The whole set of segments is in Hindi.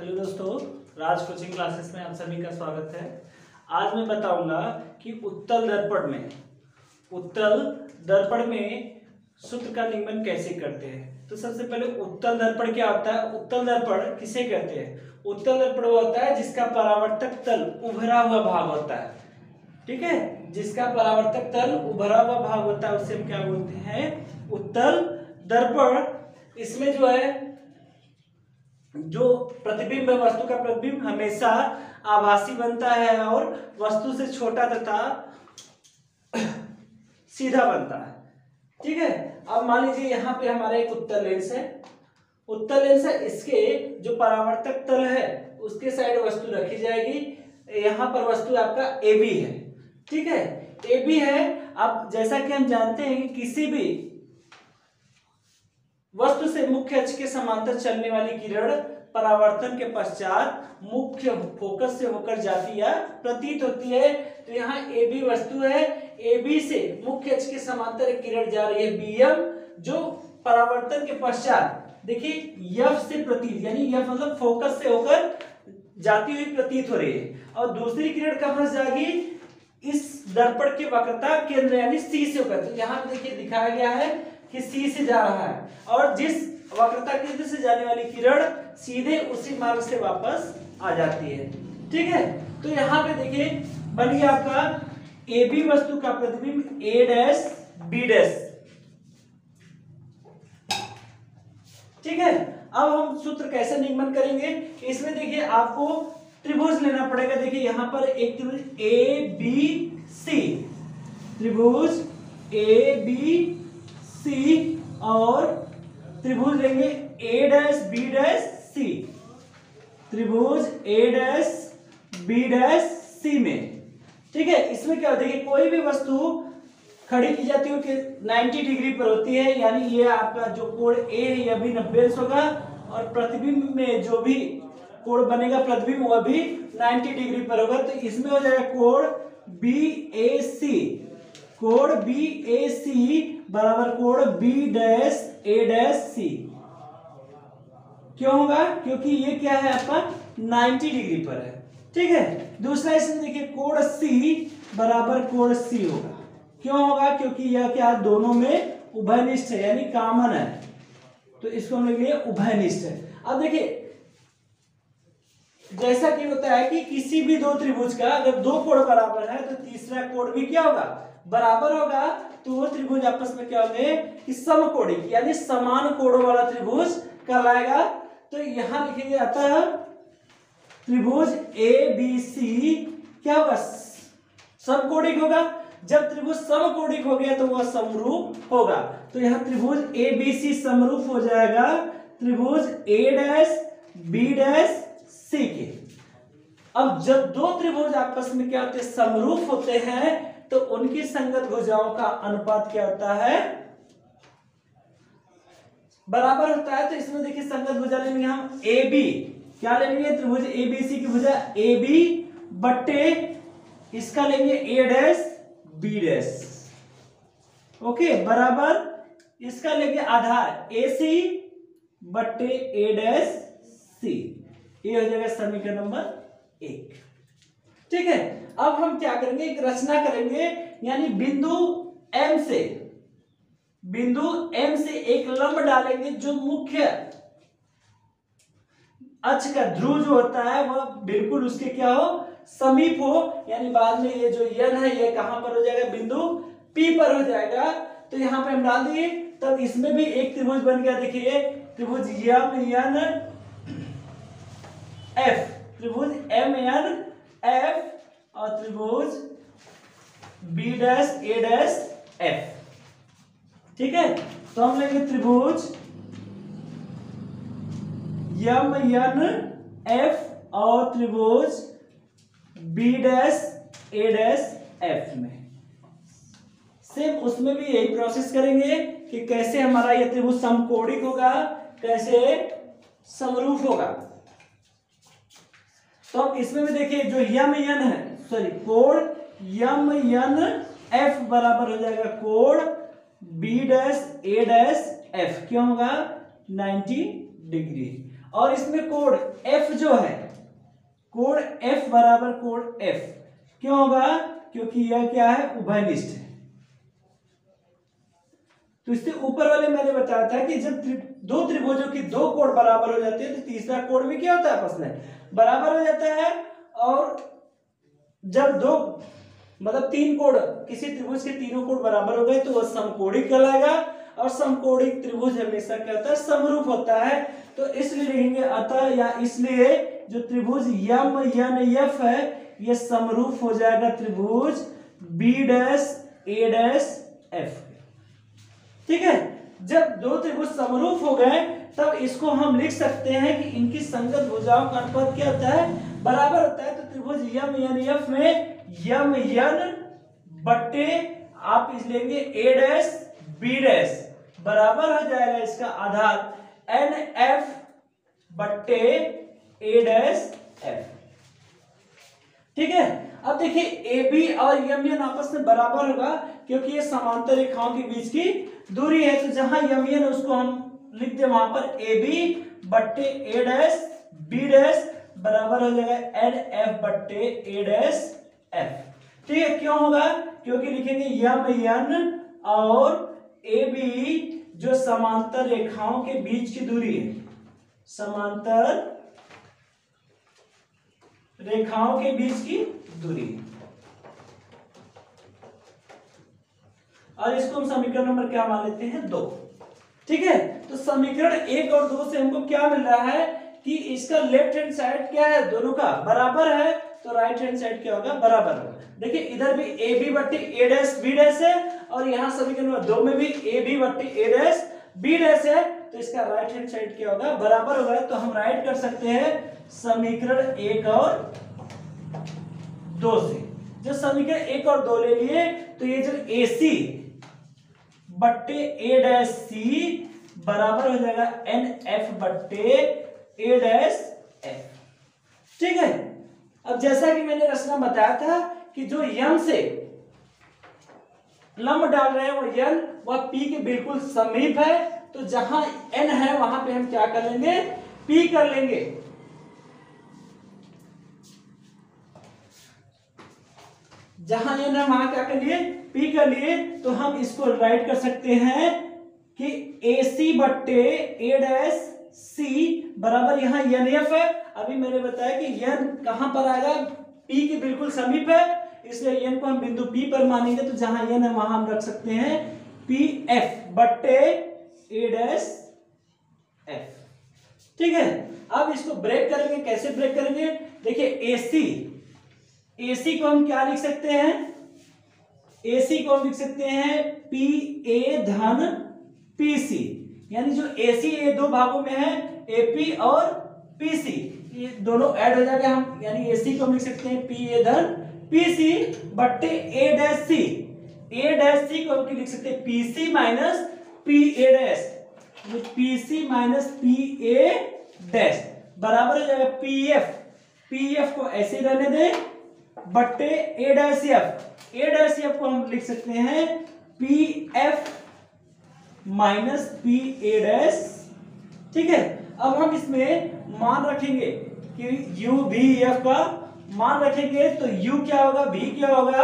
हेलो दोस्तों, राज कोचिंग क्लासेस में आप सभी का स्वागत है। आज मैं बताऊंगा कि उत्तल दर्पण में सूत्र का निगमन कैसे करते हैं। तो सबसे पहले उत्तल दर्पण क्या होता है? उत्तल दर्पण किसे कहते हैं? उत्तल दर्पण वो होता है जिसका परावर्तक तल उभरा हुआ भाग होता है। ठीक है, जिसका परावर्तक तल उभरा हुआ भाग होता है उसे हम क्या बोलते हैं? उत्तल दर्पण। इसमें जो है जो प्रतिबिंब है, वस्तु का प्रतिबिंब हमेशा आभासी बनता है और वस्तु से छोटा तथा सीधा बनता है। ठीक है, अब मान लीजिए यहाँ पे हमारा एक उत्तल लेंस है। उत्तल लेंस है, इसके जो परावर्तक तल है उसके साइड वस्तु रखी जाएगी। यहाँ पर वस्तु आपका AB है। ठीक है, AB है। अब जैसा कि हम जानते हैं कि किसी भी वस्तु से मुख्य अक्ष के समांतर चलने वाली किरण परावर्तन के पश्चात मुख्य फोकस से होकर जाती या प्रतीत होती है। तो यहाँ AB वस्तु है, AB से मुख्य अक्ष के समांतर एक किरण जा रही है BM, जो परावर्तन के पश्चात देखिए F से प्रतीत, यानी F मतलब फोकस से होकर जाती हुई प्रतीत हो रही है। और दूसरी किरण कहाँ फंस जाएगी? इस दर्पण की वक्रता केंद्र यानी C से होकर। तो यहाँ देखिए दिखाया गया है कि C से जा रहा है और जिस वक्रता केंद्र से जाने वाली किरण सीधे उसी मार्ग से वापस आ जाती है। ठीक है, तो यहाँ पे देखिए बन गया आपका AB वस्तु का प्रतिबिंब A' B'। ठीक है, अब हम सूत्र कैसे निगमन करेंगे? इसमें देखिए आपको त्रिभुज लेना पड़ेगा। देखिए यहाँ पर एक त्रिभुज ABC, त्रिभुज ABC और त्रिभुज लेंगे A', त्रिभुज A', में। ठीक है, इसमें क्या होता है कि कोई भी वस्तु खड़ी की जाती है कि 90 डिग्री पर होती है, यानी ये आपका जो कोण A है यह भी 90 होगा और प्रतिबिंब में जो भी कोण बनेगा प्रतिबिंब वह भी 90 डिग्री पर होगा। तो इसमें हो जाएगा कोण BAC, कोण BAC बराबर कोण B'A'। क्यों होगा? क्योंकि ये क्या है आपका 90 डिग्री पर है। ठीक है, दूसरा इसमें देखिए कोण C बराबर कोण C होगा। क्यों होगा? क्योंकि यह क्या दोनों में उभयनिष्ठ है, यानी कॉमन है, तो इसको हम लिख लिए उभयनिष्ठ है। अब देखिए जैसा कि होता है कि किसी भी दो त्रिभुज का अगर दो कोण बराबर है तो तीसरा कोण भी क्या होगा? बराबर होगा। तो वो त्रिभुज आपस में क्या होंगे कि समकोणिक, यानी समान कोणों वाला त्रिभुज कहलाएगा। तो यहां लिखेंगे अतः त्रिभुज ABC क्या होगा? समकोणिक होगा। जब त्रिभुज समकोणिक हो गया तो वह समरूप होगा। तो यहां त्रिभुज ABC समरूप हो जाएगा त्रिभुज A', B', C के। अब जब दो त्रिभुज आपस में क्या होते हैं? समरूप होते हैं, तो उनकी संगत भुजाओं का अनुपात क्या होता है? बराबर होता है। तो इसमें देखिए संगत भुजा लेंगे हम AB, क्या लेंगे? त्रिभुज ABC की भुजा AB बट्टे इसका लेंगे A', B'। ओके, बराबर इसका लेंगे आधार AC बट्टे A', C। ये हो जाएगा समीकरण नंबर 1। ठीक है, अब हम क्या करेंगे? एक रचना करेंगे, यानी बिंदु M से एक लंब डालेंगे जो मुख्य अक्ष का ध्रुव जो होता है वह बिल्कुल उसके क्या हो? समीप हो। यानी बाद में ये जो N है ये कहां पर हो जाएगा? बिंदु P पर हो जाएगा। तो यहां पे हम डाल दिए, तब इसमें भी एक त्रिभुज बन गया। देखिए त्रिभुज MNF और त्रिभुज B'A', ठीक है। तो हम लेंगे त्रिभुज MNF और त्रिभुज B'A', में सेम उसमें भी यही प्रोसेस करेंगे कि कैसे हमारा यह त्रिभुज समकोणिक होगा, कैसे समरूप होगा। तो अब इसमें भी देखिए जो MN है, कोण MNF बराबर हो जाएगा कोण B'A', क्यों होगा? 90 डिग्री। और इसमें कोण F जो है, कोण F बराबर कोण F क्यों होगा, क्योंकि यह क्या है, उभयनिष्ठ है। तो इससे ऊपर वाले मैंने बताया था कि जब दो त्रिभुजों की दो कोण बराबर हो जाते हैं तो तीसरा कोण भी क्या होता है, आपस में बराबर हो जाता है। और जब दो मतलब तीन कोण, किसी त्रिभुज के तीनों कोण बराबर हो गए तो वह समकोणिक कहलाएगा। और समकोणिक त्रिभुज हमेशा क्या होता है, समरूप होता है। तो इसलिए लिखेंगे अतः या इसलिए जो त्रिभुज यम एन एफ है ये समरूप हो जाएगा त्रिभुज बी डैश ए डैश एफ। ठीक है, जब दो त्रिभुज समरूप हो गए तब इसको हम लिख सकते हैं कि इनकी संगत भुजाओं का अनुपात क्या होता है, बराबर होता है। तो त्रिभुज यम एन एफ में यम एन बट्टे आप इस लेंगे ए डैश बी डैश बराबर हो जाएगा इसका आधार एन एफ बट्टे ए डैश एफ। ठीक है, अब देखिए ए बी और यम एन आपस में बराबर होगा क्योंकि ये समांतर रेखाओं के बीच की दूरी है। तो जहां यम एन उसको हम लिख दे वहां पर ए बी बट्टे ए डैश बी डैश बराबर हो जाएगा एन एफ बट्टे ए डैश एफ। ठीक है, क्यों होगा, क्योंकि लिखेंगे यम एन और ए बी जो समांतर रेखाओं के बीच की दूरी है, समांतर रेखाओं के बीच की दूरी, और इसको हम समीकरण नंबर क्या मान लेते हैं, 2। ठीक है, तो समीकरण 1 और 2 से हमको क्या मिल रहा है कि इसका लेफ्ट हैंड साइड क्या है, दोनों का बराबर है, तो राइट हैंड साइड क्या होगा, बराबर होगा। देखिए इधर भी ए बी बट्टी ए डैश बी डैश है और यहाँ समीकरण नंबर 2 में भी ए बी बट्टी ए डैश बी डैश है, तो इसका राइट हैंड साइड क्या होगा, बराबर होगा। तो हम राइट कर सकते हैं समीकरण 1 और 2 से। जो समीकरण 1 और 2 ले लिए तो ये जो ए सी बट्टे ए डैश सी बराबर हो जाएगा एन एफ बट्टे ए डैश एफ। ठीक है, अब जैसा कि मैंने रचना बताया था कि जो यम से लंब डाल रहे हैं वो यन वह पी के बिल्कुल समीप है, तो जहां एन है वहां पे हम क्या कर लेंगे, पी कर लेंगे। जहां एन है वहां क्या कर लिए, पी कर लिए। तो हम इसको राइट कर सकते हैं कि ए सी बट्टे ए डैश सी बराबर यहाँ एन एफ है। अभी मैंने बताया कि एन कहां पर आएगा, पी के बिल्कुल समीप है, इसलिए एन को हम बिंदु पी पर मानेंगे। तो जहां एन है वहां हम रख सकते हैं पी एफ बट्टे ए डैश एफ। ठीक है, अब इसको ब्रेक करेंगे, कैसे ब्रेक करेंगे, देखिए एसी को हम क्या लिख सकते हैं, एसी को हम लिख सकते हैं पी ए धन पी सी, यानी जो एसी ये दो भागों में है एपी और पीसी, ये दोनों ऐड हो जाएगा। हम यानी एसी को हम लिख सकते हैं पी ए धन पीसी बट्टे ए डैश सी, ए डैश सी को हम लिख सकते हैं PC minus P A dash, PC minus P A dash बराबर हो जाएगा पीएफ, पीएफ को ऐसे रहने दें बट्टे ए डैश एफ, ए डैश एफ को हम लिख सकते हैं P F minus P A dash. ठीक है, अब हम इसमें मान रखेंगे कि यू भी एफ का मान रखेंगे, तो यू क्या होगा, भी क्या होगा,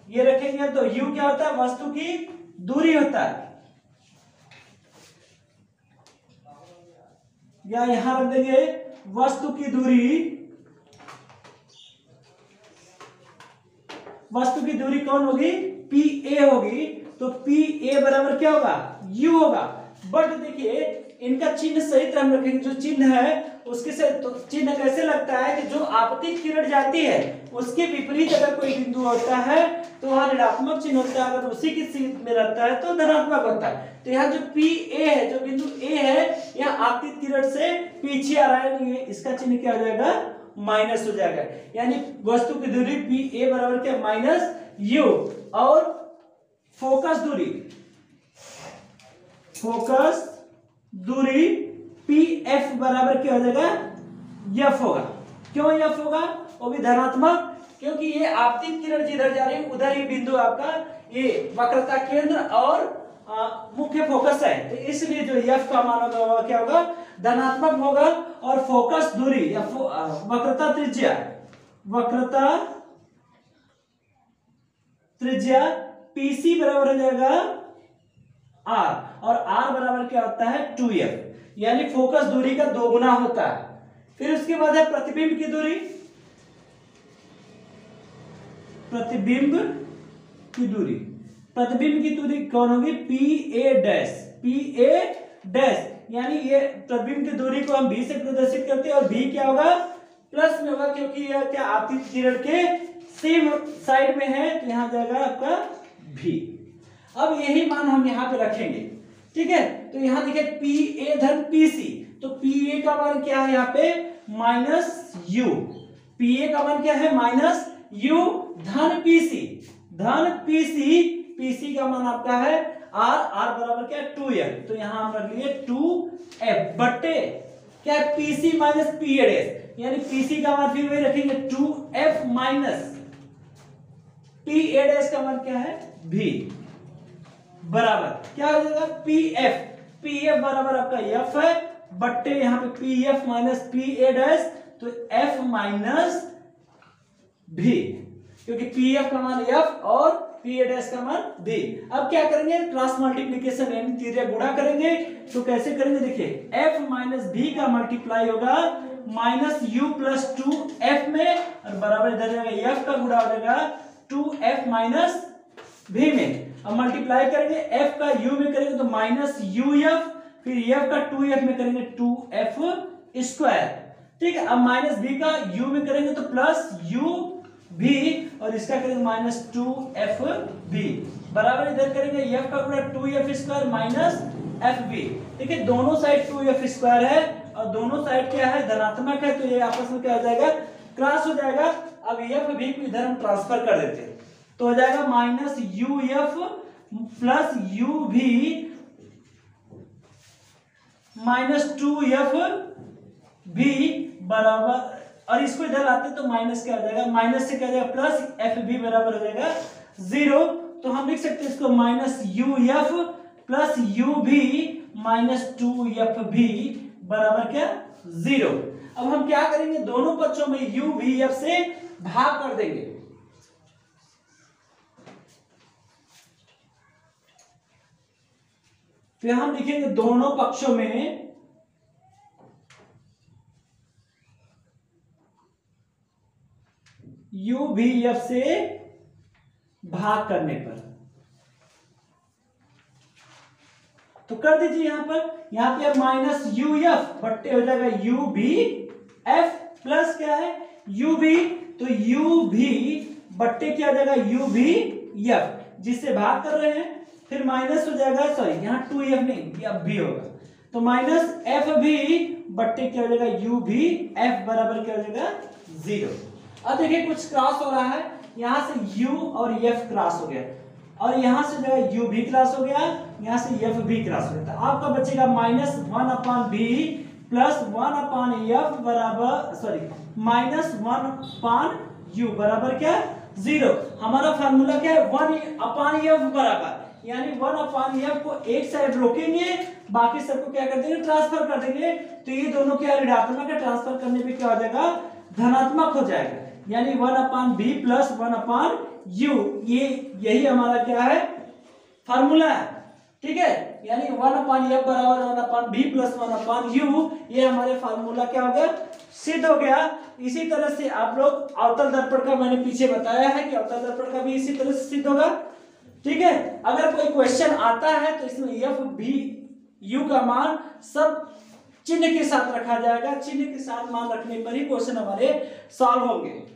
ये रखेंगे तो यू क्या होता है, वस्तु की दूरी होता है, या यहां रख देंगे वस्तु की दूरी, वस्तु की दूरी कौन होगी, पी ए होगी। तो पी ए बराबर क्या होगा, यू होगा। बट देखिए इनका चिन्ह सहित हम रखेंगे, जो चिन्ह है उसके से तो चिन्ह कैसे लगता है कि जो आपतित किरण जाती है उसके विपरीत अगर कोई बिंदु होता है तो वहां ऋणात्मक चिन्ह होता है, अगर उसी की सीध में रहता है तो धनात्मक होता है। तो यहाँ जो पी ए है, जो बिंदु ए है, यहाँ आपतित किरण से पीछे आ रहा है, इसका चिन्ह क्या हो जाएगा, माइनस हो जाएगा। यानी वस्तु की दूरी पी ए बराबर क्या, माइनस यू, और फोकस दूरी, फोकस दूरी पी एफ बराबर क्या हो जाएगा, एफ होगा। क्यों एफ होगा, वो भी धनात्मक, क्योंकि ये आपतित किरण जिधर जा रही है उधर ही बिंदु आपका ये वक्रता केंद्र और मुख्य फोकस है, तो इसलिए जो एफ का मान होगा क्या होगा, धनात्मक होगा और फोकस दूरी या वक्रता त्रिज्या PC बराबर हो जाएगा R, और R बराबर क्या होता है 2f, यानी फोकस दूरी का 2 गुना होता है। फिर उसके बाद है प्रतिबिंब की दूरी। प्रतिबिंब की दूरी कौन होगी? PA डैश, यानी ये प्रतिबिंब की दूरी को हम B से प्रदर्शित करते हैं और B क्या होगा? प्लस में होगा, क्योंकि यह क्या आपतित किरण के सेम साइड में है, तो यहां जाएगा आपका V। अब यही मान हम यहाँ पे रखेंगे, ठीक है। तो यहाँ देखिए PA धन PC, तो PA का मान क्या है यहाँ पे? -U। PA का मान क्या है? -U धन PC का मान आपका है R बराबर क्या है? 2f, तो यहाँ हम रख लिए 2f बट्टे क्या है? PC माइनस PA डैश, यानी PC का मान फिर वही रखेंगे 2f माइनस PA डैश का मान क्या है? V बराबर क्या हो जाएगा? PF बराबर आपका f है बट्टे यहाँ पे PF माइनस PA डैश, तो F माइनस V, क्योंकि PF का मान F और PA डैश का मान V। अब क्या करेंगे? क्रॉस मल्टीप्लीकेशन यानी तिर्यक गुणा करेंगे। तो कैसे करेंगे? देखिए F माइनस V का मल्टीप्लाई होगा -U प्लस 2F में, और बराबर इधर जाएगा F का गुणा हो जाएगा 2F माइनस V में। अब मल्टीप्लाई करेंगे F का U में करेंगे तो -UF, फिर F का 2F में करेंगे 2F स्क्वायर, ठीक है। अब -V का U में करेंगे तो प्लस UV, और इसका करेंगे -2FV बराबर इधर करेंगे F का गुणा 2F स्क्वायर माइनस FV, ठीक है। दोनों साइड 2F स्क्वायर है और दोनों साइड क्या है? धनात्मक है, तो ये आपस में क्या हो जाएगा? क्रॉस हो जाएगा। अब FV को इधर हम ट्रांसफर कर देते हैं, तो हो जाएगा -UF प्लस UV -2FV बराबर, और इसको इधर आते तो माइनस क्या हो जाएगा? माइनस से क्या हो जाएगा? प्लस FV बराबर हो जाएगा 0। तो हम लिख सकते हैं इसको -UF प्लस UV -2FV बराबर क्या? 0। अब हम क्या करेंगे? दोनों पक्षों में UVF से भाग कर देंगे, फिर हम लिखेंगे दोनों पक्षों में UVF से भाग करने पर, तो कर दीजिए यहाँ पे -UF बट्टे हो जाएगा UVF प्लस क्या है? UV, तो UV बट्टे क्या हो जाएगा? UVF, जिससे भाग कर रहे हैं, फिर माइनस हो जाएगा, सॉरी यहाँ 2F नहीं, अब V होगा, तो -FV बट्टे क्या हो जाएगा? UVF बराबर क्या हो जाएगा? 0। अब देखिए कुछ क्रॉस हो रहा है, यहां से U और F क्रॉस हो गया, और यहां से जो है UV क्रॉस हो गया, यहां से FV क्रॉस हो गया, तो आपका बचेगा -1/V प्लस 1/F बराबर, सॉरी -1/U बराबर क्या? 0। हमारा फार्मूला क्या है? 1/F बराबर, यानी 1/F को एक साइड रोकेंगे, बाकी सबको क्या कर देंगे? ट्रांसफर कर देंगे, तो ये दोनों क्या ऋणात्मक है, ट्रांसफर करने पे क्या हो जाएगा? धनात्मक हो जाएगा, यानी 1/V प्लस 1/U, ये यही हमारा क्या है? फार्मूला है, ठीक है। यानी 1/F बराबर 1/V प्लस 1/U, ये हमारे फार्मूला क्या हो गया? सिद्ध हो गया। इसी तरह से आप लोग अवतल दर्पण का मैंने पीछे बताया है कि अवतल दर्पण का भी इसी तरह से सिद्ध होगा, ठीक है। अगर कोई क्वेश्चन आता है तो इसमें FV का मान सब चिन्ह के साथ रखा जाएगा, चिन्ह के साथ मान रखने पर ही क्वेश्चन हमारे सॉल्व होंगे।